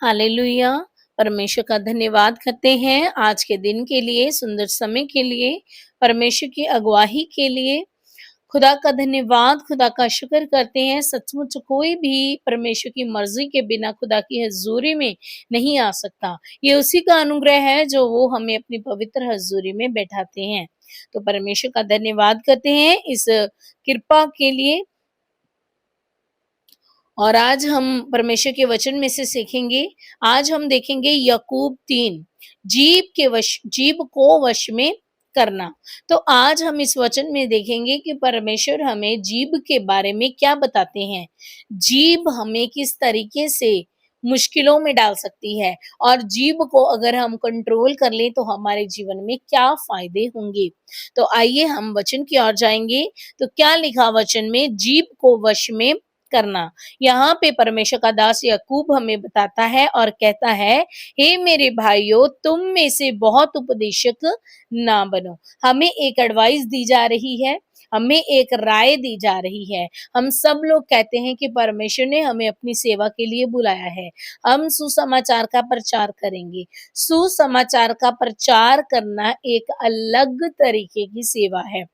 Hallelujah. परमेश्वर का धन्यवाद करते हैं आज के दिन के लिए, सुंदर समय के लिए, परमेश्वर की अगुवाई के लिए। खुदा का धन्यवाद, खुदा का शुक्र करते हैं। सचमुच कोई भी परमेश्वर की मर्ज़ी के बिना खुदा की हज़ूरी में नहीं आ सकता। ये उसी का अनुग्रह है जो वो हमें अपनी पवित्र हज़ूरी में बैठाते हैं। तो परमेश्वर का धन्यवाद करते हैं इस कृपा के लिए। और आज हम परमेश्वर के वचन में से सीखेंगे। आज हम देखेंगे याकूब 3, जीभ को वश में करना। तो आज हम इस वचन में देखेंगे कि परमेश्वर हमें जीभ के बारे में क्या बताते हैं। जीभ हमें किस तरीके से मुश्किलों में डाल सकती है और जीभ को अगर हम कंट्रोल कर लें तो हमारे जीवन में क्या फायदे होंगे। तो आइए हम वचन की ओर जाएंगे। तो क्या लिखा वचन में? जीभ को वश में करना। यहाँ पे परमेश्वर का दास याकूब हमें बताता है और कहता है, हे मेरे भाइयों, तुम में से बहुत उपदेशक ना बनो। हमें एक एडवाइस दी जा रही है, हमें एक राय दी जा रही है। हम सब लोग कहते हैं कि परमेश्वर ने हमें अपनी सेवा के लिए बुलाया है। हम सुसमाचार का प्रचार करेंगे। सुसमाचार का प्रचार करना एक अलग तरीके की सेवा है,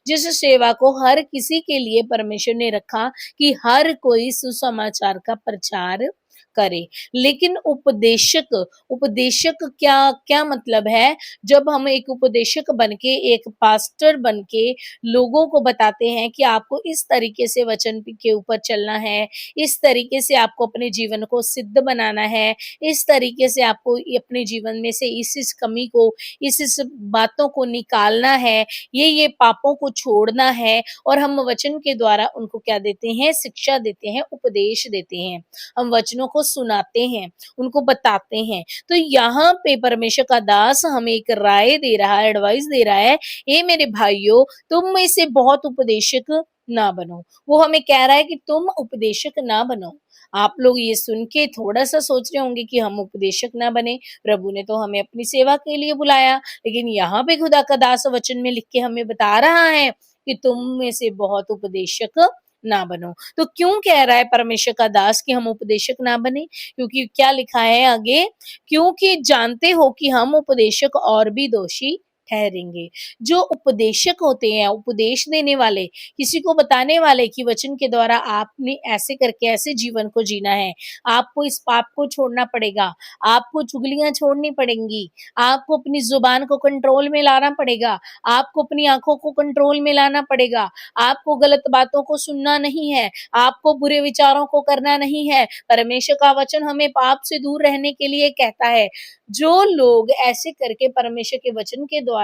जिस सेवा को हर किसी के लिए परमेश्वर ने रखा कि हर कोई सुसमाचार का प्रचार करे। लेकिन उपदेशक उपदेशक क्या क्या मतलब है? जब हम एक उपदेशक बनके, एक पास्टर बनके लोगों को बताते हैं कि आपको इस तरीके से वचन के ऊपर चलना है, इस तरीके से आपको अपने जीवन को सिद्ध बनाना है, इस तरीके से आपको अपने जीवन में से इस कमी को, इस बातों को निकालना है, ये पापों को छोड़ना है। और हम वचन के द्वारा उनको क्या देते हैं? शिक्षा देते हैं, उपदेश देते हैं। हम वचनों को सुनाते हैं, उनको बताते हैं। तो यहाँ पे परमेश्वर का दास हमें एक राय दे रहा है, एडवाइस दे रहा है, हे मेरे भाइयों, तुम में से बहुत उपदेशक ना बनो। वो हमें कह रहा है कि तुम उपदेशक ना बनो। आप लोग ये सुन के थोड़ा-सा सोच रहे होंगे कि हम उपदेशक ना बने, प्रभु ने तो हमें अपनी सेवा के लिए बुलाया। लेकिन यहाँ पे खुदा का दास वचन में लिख के हमें बता रहा है कि तुम में से बहुत उपदेशक ना बनो। तो क्यों कह रहा है परमेश्वर का दास कि हम उपदेशक ना बने? क्योंकि क्या लिखा है आगे? क्योंकि जानते हो कि हम उपदेशक और भी दोषी ठहरेंगे। जो उपदेशक होते हैं, उपदेश देने वाले, किसी को बताने वाले कि वचन के द्वारा आपने ऐसे करके ऐसे जीवन को जीना है, आपको इस पाप को छोड़ना पड़ेगा, आपको चुगलियां छोड़नी पड़ेंगी, आपको अपनी जुबान को कंट्रोल में लाना पड़ेगा, आपको अपनी आंखों को कंट्रोल में लाना पड़ेगा, आपको गलत बातों को सुनना नहीं है, आपको बुरे विचारों को करना नहीं है। परमेश्वर का वचन हमें पाप से दूर रहने के लिए कहता है। जो लोग ऐसे करके परमेश्वर के वचन के द्वारा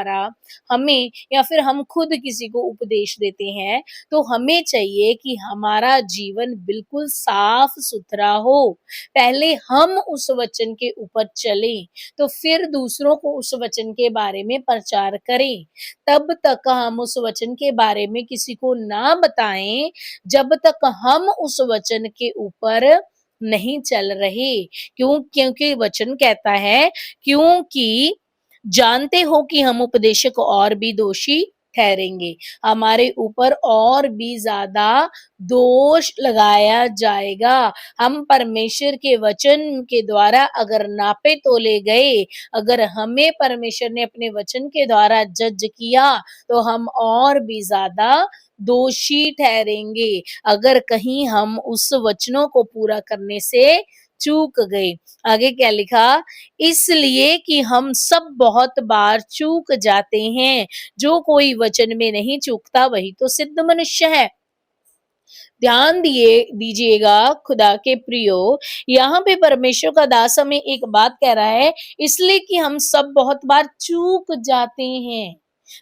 हमें या फिर हम खुद किसी को उपदेश देते हैं, तो हमें चाहिए कि हमारा जीवन बिल्कुल साफ सुथरा हो। पहले हम उस वचन के ऊपर चलें, तो फिर दूसरों को उस वचन के बारे में प्रचार करें। तब तक हम उस वचन के बारे में किसी को ना बताएं जब तक हम उस वचन के ऊपर नहीं चल रहे। क्योंकि वचन कहता है, क्योंकि जानते हो कि हम उपदेशक और भी दोषी ठहरेंगे, हमारे ऊपर और भी ज्यादा दोष लगाया जाएगा। हम परमेश्वर के वचन के द्वारा अगर नापे तोले गए, अगर हमें परमेश्वर ने अपने वचन के द्वारा जज किया, तो हम और भी ज्यादा दोषी ठहरेंगे अगर कहीं हम उस वचनों को पूरा करने से चूक गए। आगे क्या लिखा? इसलिए कि हम सब बहुत बार चूक जाते हैं। जो कोई वचन में नहीं चूकता वही तो सिद्ध मनुष्य है। ध्यान दीजिएगा खुदा के प्रियो, यहाँ पे परमेश्वर का दास हमें एक बात कह रहा है, इसलिए कि हम सब बहुत बार चूक जाते हैं।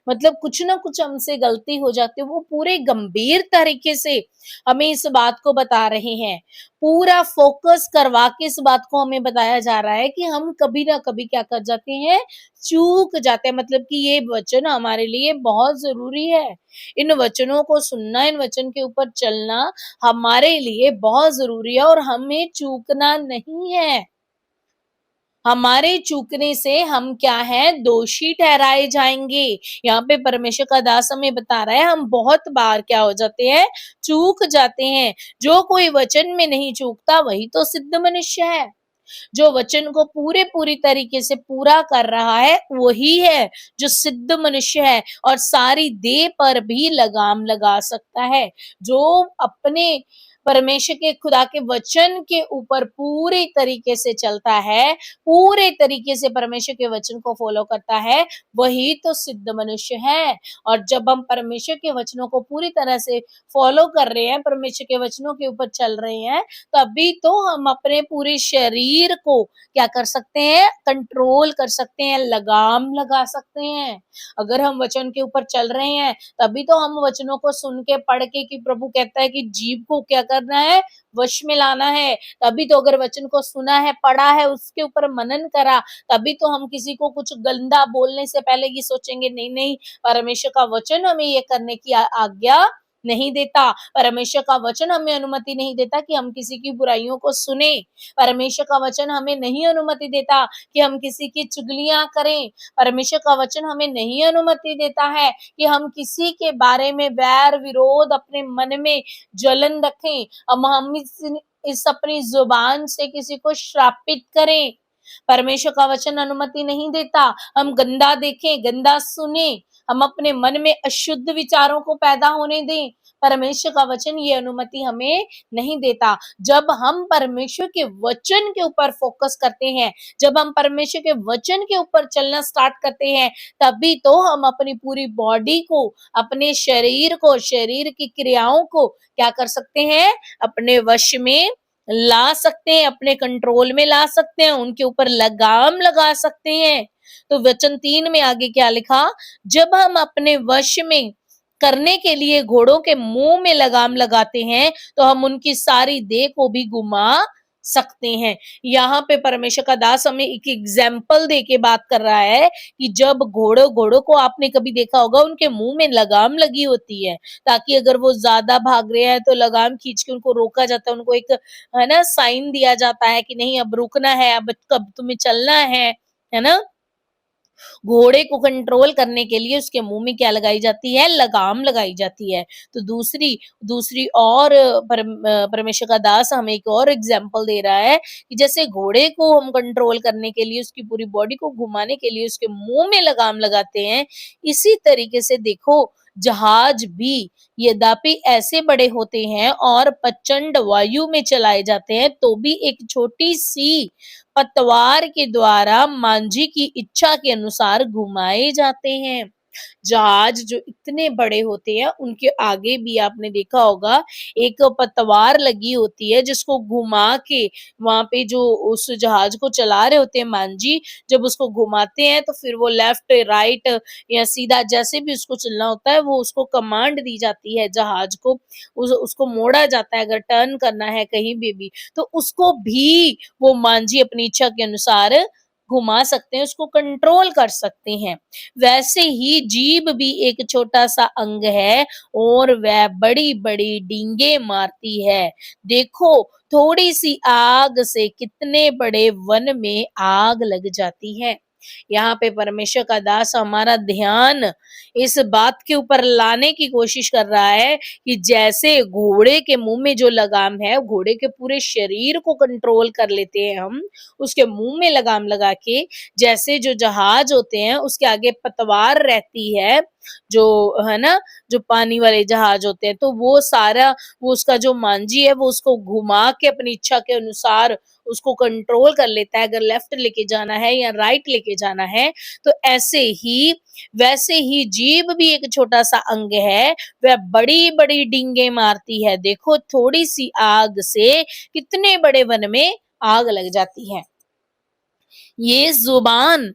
मतलब कुछ ना कुछ हमसे गलती हो जाती है। वो पूरे गंभीर तरीके से हमें इस बात को बता रहे हैं। पूरा फोकस करवा के इस बात को हमें बताया जा रहा है कि हम कभी ना कभी क्या कर जाते हैं? चूक जाते हैं। मतलब कि ये वचन हमारे लिए बहुत जरूरी है। इन वचनों को सुनना, इन वचन के ऊपर चलना हमारे लिए बहुत जरूरी है और हमें चूकना नहीं है। हमारे चूकने से हम क्या है? दोषी ठहराए जाएंगे। यहाँ पे परमेश्वर का दास हमें बता रहा है, हम बहुत बार क्या हो जाते हैं? चूक जाते हैं। जो कोई वचन में नहीं चूकता वही तो सिद्ध मनुष्य है। जो वचन को पूरी तरीके से पूरा कर रहा है वही है जो सिद्ध मनुष्य है और सारी देह पर भी लगाम लगा सकता है। जो अपने परमेश्वर के खुदा के वचन के ऊपर पूरी तरीके से चलता है, पूरे तरीके से परमेश्वर के वचन को फॉलो करता है, वही तो सिद्ध मनुष्य है। और जब हम परमेश्वर के वचनों को पूरी तरह से फॉलो कर रहे हैं, परमेश्वर के वचनों के ऊपर चल रहे हैं, तभी तो हम अपने पूरे शरीर को क्या कर सकते हैं, कंट्रोल कर सकते हैं, लगाम लगा सकते हैं। अगर हम वचन के ऊपर चल रहे हैं, तभी तो हम वचनों को सुन के पढ़ के, कि प्रभु कहता है कि जीभ को क्या करना है, वश में लाना है। तभी तो अगर वचन को सुना है, पढ़ा है, उसके ऊपर मनन करा, तभी तो हम किसी को कुछ गंदा बोलने से पहले ये सोचेंगे, नहीं नहीं, परमेश्वर का वचन हमें ये करने की आज्ञा नहीं देता। परमेश्वर का वचन हमें अनुमति नहीं देता कि हम किसी की बुराइयों को सुने। परमेश्वर का वचन हमें नहीं अनुमति देता कि हम किसी की चुगलियां करें। परमेश्वर का वचन हमें नहीं अनुमति देता है कि हम किसी के बारे में वैर विरोध अपने मन में जलन रखें। हम इस अपनी जुबान से किसी को श्रापित करें। परमेश्वर का वचन अनुमति नहीं देता हम गंदा देखें, गंदा सुने, हम अपने मन में अशुद्ध विचारों को पैदा होने दें। परमेश्वर का वचन ये अनुमति हमें नहीं देता। जब हम परमेश्वर के वचन के ऊपर फोकस करते हैं, जब हम परमेश्वर के वचन के ऊपर चलना स्टार्ट करते हैं, तभी तो हम अपनी पूरी बॉडी को, अपने शरीर को, शरीर की क्रियाओं को क्या कर सकते हैं, अपने वश में ला सकते हैं, अपने कंट्रोल में ला सकते हैं, उनके ऊपर लगाम लगा सकते हैं। तो वचन 3 में आगे क्या लिखा, जब हम अपने वश में करने के लिए घोड़ों के मुंह में लगाम लगाते हैं, तो हम उनकी सारी देह को भी घुमा सकते हैं। यहाँ पे परमेश्वर का दास हमें एक एग्जाम्पल दे के बात कर रहा है कि जब घोड़ों को आपने कभी देखा होगा, उनके मुंह में लगाम लगी होती है, ताकि अगर वो ज्यादा भाग रहे हैं तो लगाम खींच के उनको रोका जाता है, उनको एक है ना साइन दिया जाता है कि नहीं अब रुकना है, अब कब तुम्हें चलना है ना। घोड़े को कंट्रोल करने के लिए उसके मुंह में क्या लगाई जाती है, लगाम लगाई जाती है। तो दूसरी दूसरी और परमेश्वर का दास हमें एक और एग्जाम्पल दे रहा है कि जैसे घोड़े को हम कंट्रोल करने के लिए, उसकी पूरी बॉडी को घुमाने के लिए उसके मुंह में लगाम लगाते हैं, इसी तरीके से देखो जहाज भी यद्यपि ऐसे बड़े होते हैं और प्रचंड वायु में चलाए जाते हैं, तो भी एक छोटी सी पतवार के द्वारा मांझी की इच्छा के अनुसार घुमाए जाते हैं। जहाज जो इतने बड़े होते हैं, उनके आगे भी आपने देखा होगा एक पतवार लगी होती है, जिसको घुमा के वहां पे जो उस जहाज को चला रहे होते हैं मांझी, जब उसको घुमाते हैं तो फिर वो लेफ्ट राइट या सीधा जैसे भी उसको चलना होता है, वो उसको कमांड दी जाती है जहाज को, उसको मोड़ा जाता है अगर टर्न करना है कहीं भी, तो उसको भी वो मांझी अपनी इच्छा के अनुसार घुमा सकते हैं, उसको कंट्रोल कर सकते हैं। वैसे ही जीभ भी एक छोटा सा अंग है और वह बड़ी बड़ी डींगे मारती है। देखो थोड़ी सी आग से कितने बड़े वन में आग लग जाती है। यहाँ पे परमेश्वर का दास हमारा ध्यान इस बात के ऊपर लाने की कोशिश कर रहा है कि जैसे घोड़े के मुंह में जो लगाम है, घोड़े के पूरे शरीर को कंट्रोल कर लेते हैं हम, उसके मुंह में लगाम लगा के, जैसे जो जहाज होते हैं उसके आगे पतवार रहती है, जो है ना, जो पानी वाले जहाज होते हैं, तो वो सारा वो उसका जो मांझी है वो उसको घुमा के अपनी इच्छा के अनुसार उसको कंट्रोल कर लेता है, अगर लेफ्ट लेके जाना है या राइट लेके जाना है। तो वैसे ही जीभ भी एक छोटा सा अंग है, वह बड़ी बड़ी डींगे मारती है। देखो थोड़ी सी आग से कितने बड़े वन में आग लग जाती है। ये जुबान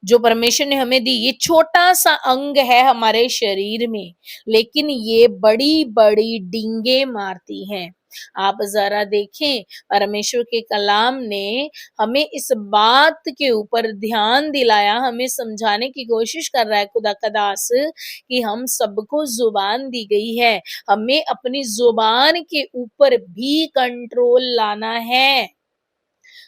जो परमेश्वर ने हमें दी, ये छोटा सा अंग है हमारे शरीर में, लेकिन ये बड़ी बड़ी डींगे मारती हैं। आप जरा देखें, परमेश्वर के कलाम ने हमें इस बात के ऊपर ध्यान दिलाया, हमें समझाने की कोशिश कर रहा है खुदा का दास कि हम सबको जुबान दी गई है, हमें अपनी जुबान के ऊपर भी कंट्रोल लाना है,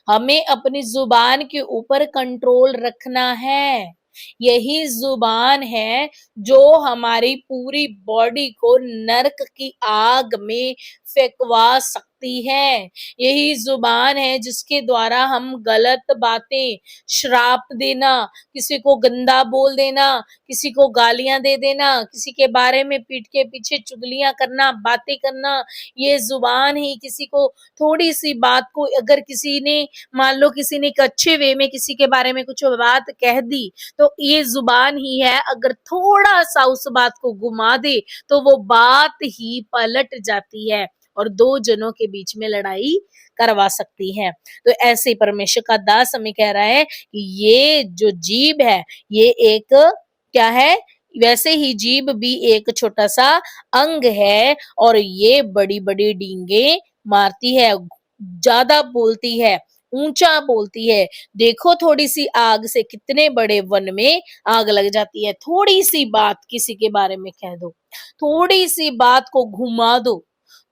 हमें अपनी जुबान के ऊपर कंट्रोल रखना है। यही जुबान है जो हमारी पूरी बॉडी को नरक की आग में फेंकवा सकती करती है। यही जुबान है जिसके द्वारा हम गलत बातें, श्राप देना, किसी को गंदा बोल देना, किसी को गालियां दे देना, किसी के बारे में पीठ के पीछे चुगलियां करना, बातें करना, ये जुबान ही किसी को थोड़ी सी बात को अगर किसी ने मान लो किसी ने एक अच्छे वे में किसी के बारे में कुछ बात कह दी, तो ये जुबान ही है अगर थोड़ा सा उस बात को घुमा दे तो वो बात ही पलट जाती है और दो जनों के बीच में लड़ाई करवा सकती है। तो ऐसे ही परमेश्वर का दास हमें कह रहा है कि ये जो जीभ है ये एक क्या है, वैसे ही जीभ भी एक छोटा सा अंग है और ये बड़ी बड़ी डींगे मारती है, ज्यादा बोलती है, ऊंचा बोलती है। देखो थोड़ी सी आग से कितने बड़े वन में आग लग जाती है। थोड़ी सी बात किसी के बारे में कह दो, थोड़ी सी बात को घुमा दो,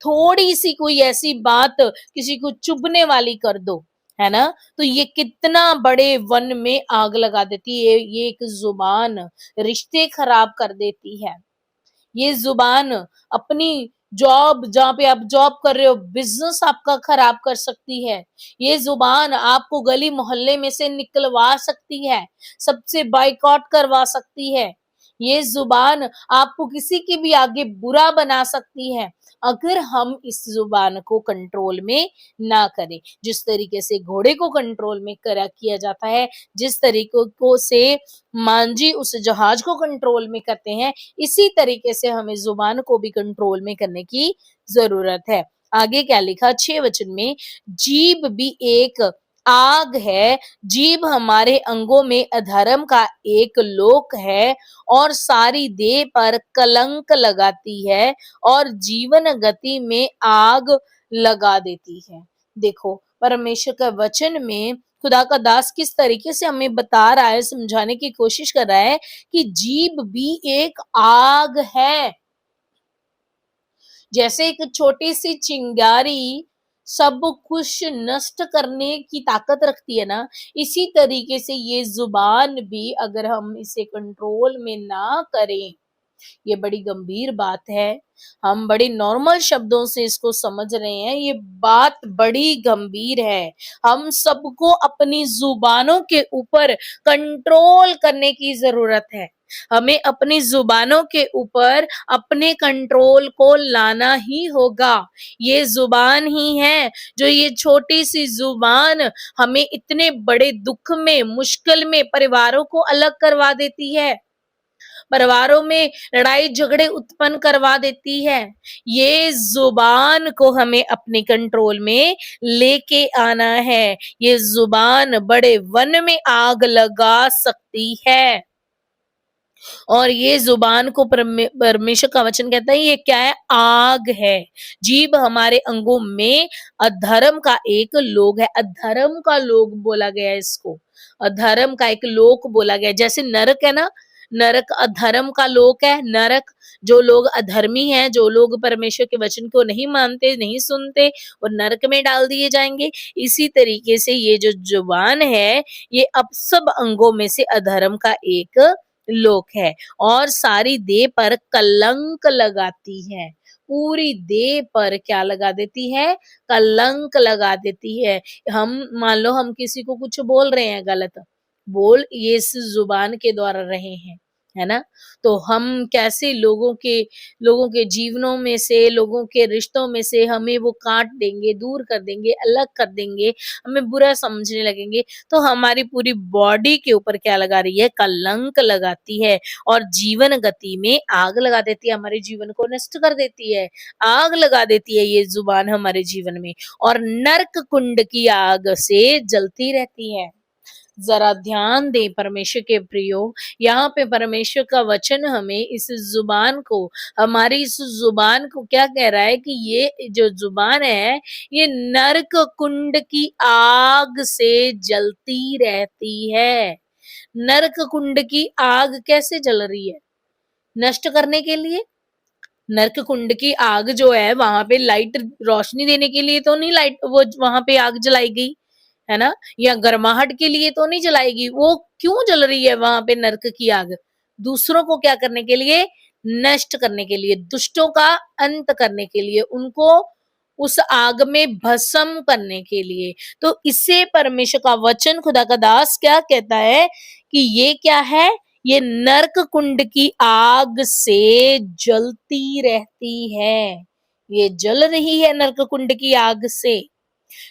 थोड़ी सी कोई ऐसी बात किसी को चुभने वाली कर दो, है ना, तो ये कितना बड़े वन में आग लगा देती है। ये एक जुबान रिश्ते खराब कर देती है। ये जुबान अपनी जॉब, जहाँ पे आप जॉब कर रहे हो, बिजनेस आपका खराब कर सकती है। ये जुबान आपको गली मोहल्ले में से निकलवा सकती है, सबसे बाइकआउट करवा सकती है। ये जुबान आपको किसी के भी आगे बुरा बना सकती है अगर हम इस जुबान को कंट्रोल में ना करें। जिस तरीके से घोड़े को कंट्रोल में करा किया जाता है, जिस तरीकों को से मांझी उस जहाज को कंट्रोल में करते हैं, इसी तरीके से हमें जुबान को भी कंट्रोल में करने की जरूरत है। आगे क्या लिखा 6 वचन में, जीभ भी एक आग है, जीभ हमारे अंगों में अधर्म का एक लोक है और सारी देह पर कलंक लगाती है और जीवन गति में आग लगा देती है। देखो परमेश्वर का वचन में खुदा का दास किस तरीके से हमें बता रहा है, समझाने की कोशिश कर रहा है कि जीभ भी एक आग है। जैसे एक छोटी सी चिंगारी सब कुछ नष्ट करने की ताकत रखती है ना, इसी तरीके से ये जुबान भी अगर हम इसे कंट्रोल में ना करें, ये बड़ी गंभीर बात है। हम बड़ी नॉर्मल शब्दों से इसको समझ रहे हैं, ये बात बड़ी गंभीर है। हम सबको अपनी जुबानों के ऊपर कंट्रोल करने की जरूरत है। हमें अपनी जुबानों के ऊपर अपने कंट्रोल को लाना ही होगा। ये जुबान ही है जो, ये छोटी सी जुबान हमें इतने बड़े दुख में, मुश्किल में परिवारों को अलग करवा देती है, परिवारों में लड़ाई झगड़े उत्पन्न करवा देती है। ये जुबान को हमें अपने कंट्रोल में लेके आना है। ये जुबान बड़े वन में आग लगा सकती है और ये जुबान को परमेश्वर का वचन कहता है ये क्या है, आग है। जीभ हमारे अंगों में अधर्म का एक लोक है। अधर्म का लोक बोला गया है इसको, अधर्म का एक लोक बोला गया है। जैसे नरक है ना, नरक अधर्म का लोक है। नरक, जो लोग अधर्मी हैं, जो लोग परमेश्वर के वचन को नहीं मानते, नहीं सुनते, वो नरक में डाल दिए जाएंगे। इसी तरीके से ये जो जुबान है, ये अब सब अंगों में से अधर्म का एक लोक है और सारी देह पर कलंक लगाती है। पूरी देह पर क्या लगा देती है, कलंक लगा देती है। हम मान लो हम किसी को कुछ बोल रहे हैं गलत, बोल ये इस जुबान के द्वारा रहे हैं, है ना, तो हम कैसे लोगों के जीवनों में से, लोगों के रिश्तों में से हमें वो काट देंगे, दूर कर देंगे, अलग कर देंगे, हमें बुरा समझने लगेंगे, तो हमारी पूरी बॉडी के ऊपर क्या लगा रही है, कलंक लगाती है और जीवन गति में आग लगा देती है, हमारे जीवन को नष्ट कर देती है, आग लगा देती है ये जुबान हमारे जीवन में और नरक कुंड की आग से जलती रहती है। जरा ध्यान दें परमेश्वर के प्रियो, यहाँ पे परमेश्वर का वचन हमें इस जुबान को, हमारी इस जुबान को क्या कह रहा है कि ये जो जुबान है ये नरक कुंड की आग से जलती रहती है। नरक कुंड की आग कैसे जल रही है, नष्ट करने के लिए। नरक कुंड की आग जो है वहां पे लाइट रोशनी देने के लिए तो नहीं लाइट वो वहां पे आग जलाई गई, है ना, या गर्माहट के लिए तो नहीं जलाएगी। वो क्यों जल रही है वहां पे नरक की आग, दूसरों को क्या करने के लिए, नष्ट करने के लिए, दुष्टों का अंत करने के लिए, उनको उस आग में भस्म करने के लिए। तो इसे परमेश्वर का वचन, खुदा का दास क्या कहता है कि ये क्या है, ये नरक कुंड की आग से जलती रहती है। ये जल रही है नरक कुंड की आग से,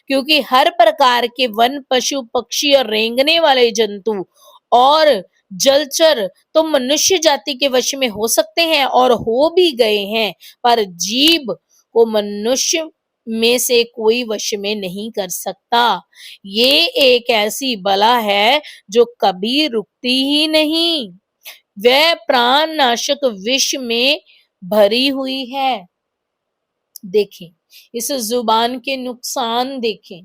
क्योंकि हर प्रकार के वन, पशु, पक्षी और रेंगने वाले जंतु और जलचर तो मनुष्य जाति के वश में हो सकते हैं और हो भी गए हैं, पर जीव को मनुष्य में से कोई वश में नहीं कर सकता। ये एक ऐसी बला है जो कभी रुकती ही नहीं। वह प्राण नाशक विष में भरी हुई है। देखें, इस जुबान के नुकसान देखें।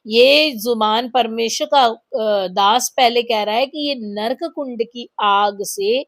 ये जुबान, परमेश्वर का दास पहले कह रहा है कि ये नरक कुंड की आग से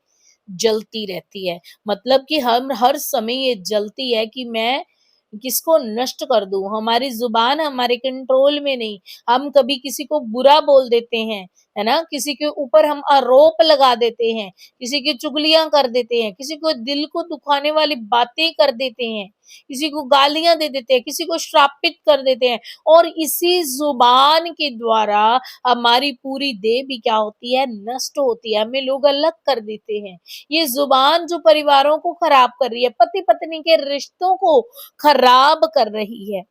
जलती रहती है। मतलब कि हम हर समय ये जलती है कि मैं किसको नष्ट कर दूं। हमारी जुबान हमारे कंट्रोल में नहीं। हम कभी किसी को बुरा बोल देते हैं, है ना, किसी के ऊपर हम आरोप लगा देते हैं, किसी की चुगलियां कर देते हैं, किसी को दिल को दुखाने वाली बातें कर देते हैं, किसी को गालियां दे देते हैं, किसी को श्रापित कर देते हैं, और इसी जुबान के द्वारा हमारी पूरी देह भी क्या होती है, नष्ट होती है। हमें लोग अलग कर देते हैं। ये जुबान जो परिवारों को खराब कर रही है, पति पत्नी के रिश्तों को खराब कर रही है।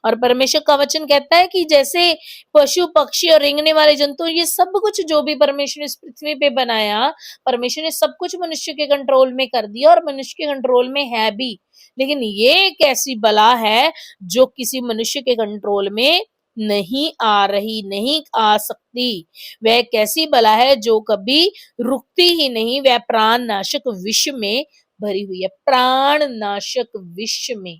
और परमेश्वर का वचन कहता है कि जैसे पशु, पक्षी और रेंगने वाले जंतु, ये सब कुछ जो भी परमेश्वर ने इस पृथ्वी पे बनाया, परमेश्वर ने सब कुछ मनुष्य के कंट्रोल में कर दिया और मनुष्य के कंट्रोल में है भी। लेकिन ये एक ऐसी बला है जो किसी मनुष्य के कंट्रोल में नहीं आ रही, नहीं आ सकती। वह कैसी बला है जो कभी रुकती ही नहीं। वह प्राण नाशक विष में भरी हुई है। प्राण नाशक विष में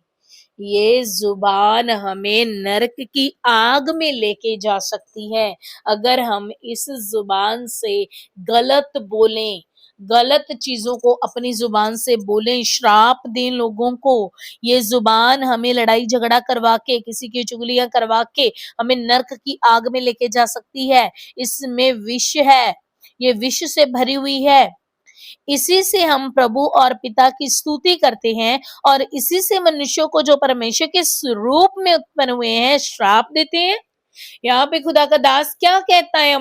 ये जुबान हमें नरक की आग में लेके जा सकती है अगर हम इस जुबान से गलत बोलें, गलत चीजों को अपनी जुबान से बोलें, श्राप दें लोगों को। ये जुबान हमें लड़ाई झगड़ा करवा के, किसी की चुगलियां करवा के हमें नरक की आग में लेके जा सकती है। इसमें विष है, ये विष से भरी हुई है। इसी से हम प्रभु और पिता की स्तुति करते हैं और इसी से मनुष्यों को जो परमेश्वर के स्वरूप में उत्पन्न हुए हैं श्राप देते हैं। यहाँ पे खुदा का दास क्या कहता है,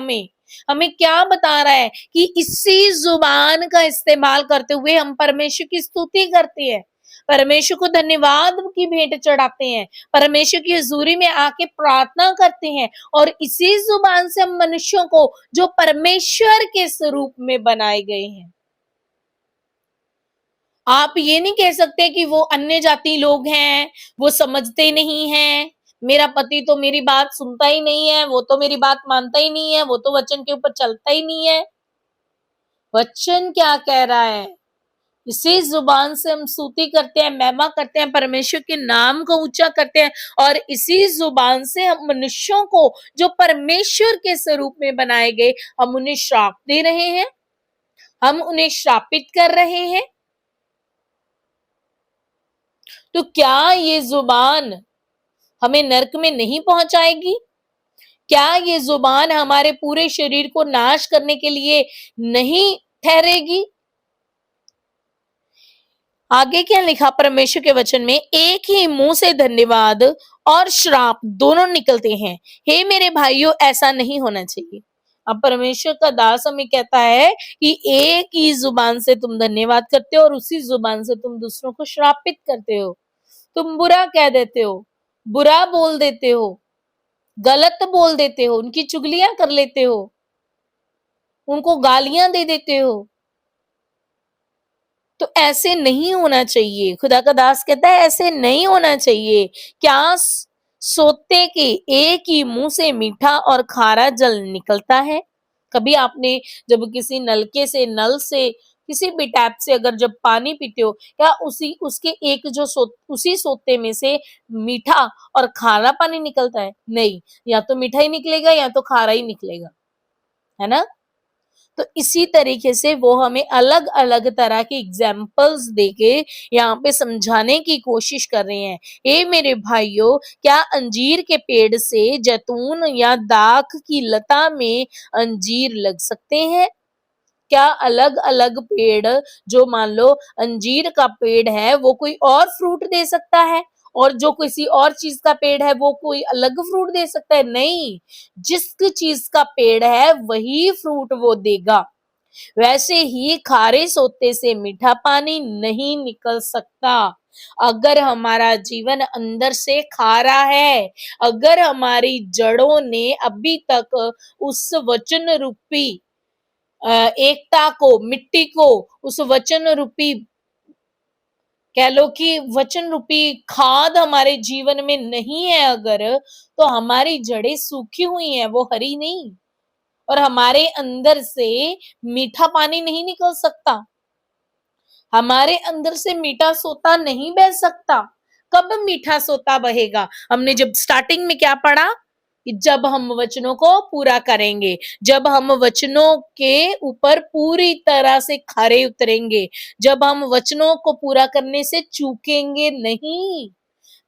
हमें क्या बता रहा है कि इसी जुबान का इस्तेमाल करते हुए हम परमेश्वर की स्तुति करते हैं, परमेश्वर को धन्यवाद की भेंट चढ़ाते हैं, परमेश्वर की हजूरी में आके प्रार्थना करते हैं, और इसी जुबान से हम मनुष्यों को जो परमेश्वर के स्वरूप में बनाए गए हैं। आप ये नहीं कह सकते कि वो अन्य जाति लोग हैं, वो समझते नहीं हैं, मेरा पति तो मेरी बात सुनता ही नहीं है, वो तो मेरी बात मानता ही नहीं है, वो तो वचन के ऊपर चलता ही नहीं है। वचन क्या कह रहा है? इसी जुबान से हम स्तुति करते हैं, महिमा करते हैं, परमेश्वर के नाम को ऊंचा करते हैं, और इसी जुबान से हम मनुष्यों को जो परमेश्वर के स्वरूप में बनाए गए, हम उन्हें श्राप दे रहे हैं, हम उन्हें श्रापित कर रहे हैं। तो क्या ये जुबान हमें नरक में नहीं पहुंचाएगी? क्या ये जुबान हमारे पूरे शरीर को नाश करने के लिए नहीं ठहरेगी? आगे क्या लिखा परमेश्वर के वचन में, एक ही मुंह से धन्यवाद और श्राप दोनों निकलते हैं। हे मेरे भाइयों, ऐसा नहीं होना चाहिए। अब परमेश्वर का दास हमें कहता है कि एक ही जुबान से तुम धन्यवाद करते हो और उसी जुबान से तुम दूसरों को श्रापित करते हो। तुम बुरा कह देते हो, बुरा बोल देते हो, गलत बोल देते हो, उनकी चुगलियां कर लेते हो, उनको गालियां दे देते हो। तो ऐसे नहीं होना चाहिए। खुदा का दास कहता है ऐसे नहीं होना चाहिए। क्या सोते के एक ही मुंह से मीठा और खारा जल निकलता है? कभी आपने जब किसी नलके से, नल से, किसी भी टैप से अगर जब पानी पीते हो, क्या उसी उसके एक जो उसी सोते में से मीठा और खारा पानी निकलता है? नहीं, या तो मीठा ही निकलेगा या तो खारा ही निकलेगा, है ना? तो इसी तरीके से वो हमें अलग अलग तरह के एग्जाम्पल्स देके यहाँ पे समझाने की कोशिश कर रहे हैं। ए मेरे भाइयों, क्या अंजीर के पेड़ से जैतून या दाख की लता में अंजीर लग सकते हैं? क्या अलग अलग पेड़, जो मान लो अंजीर का पेड़ है, वो कोई और फ्रूट दे सकता है? और जो किसी और चीज का पेड़ है वो कोई अलग फ्रूट दे सकता है? नहीं, जिस चीज का पेड़ है वही फ्रूट वो देगा। वैसे ही खारे सोते से मीठा पानी नहीं निकल सकता। अगर हमारा जीवन अंदर से खारा है, अगर हमारी जड़ों ने अभी तक उस वचन रूपी एकता को, मिट्टी को, उस वचन रूपी, कह लो कि वचन रूपी खाद हमारे जीवन में नहीं है अगर, तो हमारी जड़ें सूखी हुई हैं, वो हरी नहीं, और हमारे अंदर से मीठा पानी नहीं निकल सकता, हमारे अंदर से मीठा सोता नहीं बह सकता। कब मीठा सोता बहेगा? हमने जब स्टार्टिंग में क्या पढ़ा कि जब हम वचनों को पूरा करेंगे, जब हम वचनों के ऊपर पूरी तरह से खरे उतरेंगे, जब हम वचनों को पूरा करने से चूकेंगे नहीं,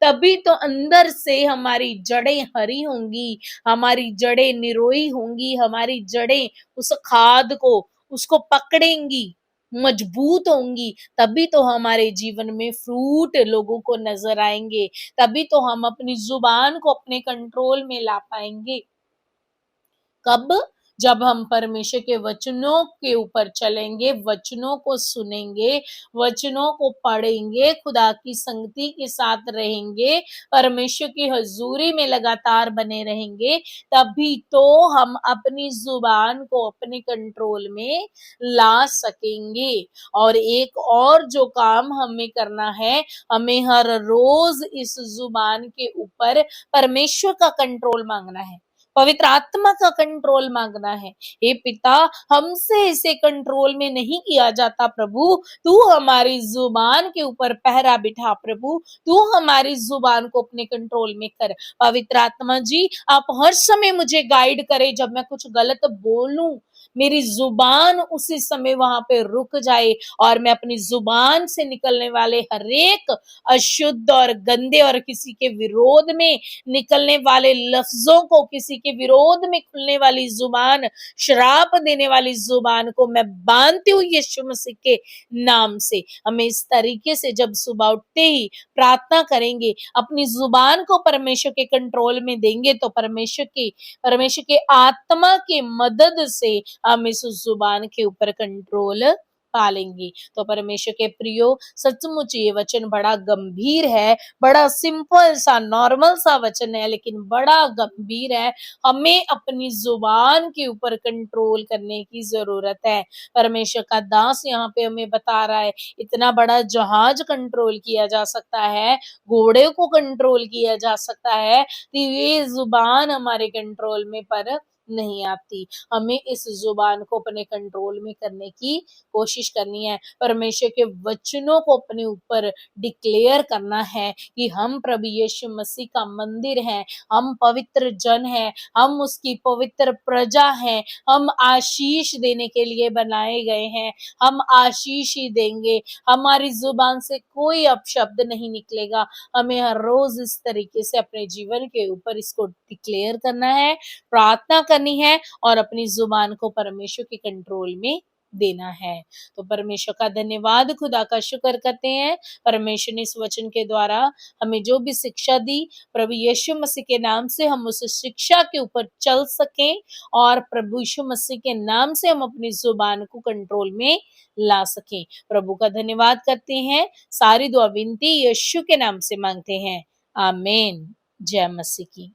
तभी तो अंदर से हमारी जड़ें हरी होंगी, हमारी जड़ें निरोई होंगी, हमारी जड़ें उस खाद को, उसको पकड़ेंगी, मजबूत होंगी, तभी तो हमारे जीवन में फ्रूट लोगों को नजर आएंगे, तभी तो हम अपनी जुबान को अपने कंट्रोल में ला पाएंगे। कब? जब हम परमेश्वर के वचनों के ऊपर चलेंगे, वचनों को सुनेंगे, वचनों को पढ़ेंगे, खुदा की संगति के साथ रहेंगे, परमेश्वर की हजूरी में लगातार बने रहेंगे, तभी तो हम अपनी जुबान को अपने कंट्रोल में ला सकेंगे। और एक और जो काम हमें करना है, हमें हर रोज इस जुबान के ऊपर परमेश्वर का कंट्रोल मांगना है, पवित्र आत्मा का कंट्रोल मांगना है। हे पिता, हमसे इसे कंट्रोल में नहीं किया जाता प्रभु, तू हमारी जुबान के ऊपर पहरा बिठा प्रभु, तू हमारी जुबान को अपने कंट्रोल में कर। पवित्र आत्मा जी, आप हर समय मुझे गाइड करें, जब मैं कुछ गलत बोलूं मेरी जुबान उसी समय वहां पे रुक जाए, और मैं अपनी जुबान से निकलने वाले हरेक अशुद्ध और गंदे और किसी के विरोध में निकलने वाले लफ्जों को, किसी के विरोध में खुलने वाली जुबान, श्राप देने वाली जुबान को मैं बांधती हूँ यीशु मसीह के नाम से। हमें इस तरीके से जब सुबह उठते ही प्रार्थना करेंगे, अपनी जुबान को परमेश्वर के कंट्रोल में देंगे, तो परमेश्वर के आत्मा के मदद से हम इस जुबान के ऊपर कंट्रोल पालेंगे। तो परमेश्वर के प्रियो, सचमुच ये वचन बड़ा गंभीर है, बड़ा सिंपल सा नॉर्मल सा वचन है, लेकिन बड़ा गंभीर है। हमें अपनी जुबान के ऊपर कंट्रोल करने की जरूरत है। परमेश्वर का दास यहाँ पे हमें बता रहा है, इतना बड़ा जहाज कंट्रोल किया जा सकता है, घोड़े को कंट्रोल किया जा सकता है, तो ये जुबान हमारे कंट्रोल में पर नहीं आती। हमें इस जुबान को अपने कंट्रोल में करने की कोशिश करनी है, परमेश्वर के वचनों को अपने ऊपर डिक्लेयर करना है कि हम प्रभु यीशु मसीह का मंदिर हैं, हम पवित्र जन हैं, हम उसकी पवित्र प्रजा हैं, हम आशीष देने के लिए बनाए गए हैं, हम आशीष ही देंगे, हमारी जुबान से कोई अपशब्द नहीं निकलेगा। हमें हर रोज इस तरीके से अपने जीवन के ऊपर इसको डिक्लेयर करना है, प्रार्थना करनी है, और अपनी जुबान को परमेश्वर के कंट्रोल में देना है। तो परमेश्वर का धन्यवाद, खुदा का शुक्र करते हैं, परमेश्वर ने इस वचन के द्वारा हमें जो भी शिक्षा दी, प्रभु यीशु मसीह के नाम से हम उस शिक्षा के ऊपर चल सकें, और प्रभु यीशु मसीह के नाम से हम अपनी जुबान को कंट्रोल में ला सकें। प्रभु का धन्यवाद करते हैं, सारी दुआ विनती यीशु के नाम से मांगते हैं, आमीन। जय मसीह की।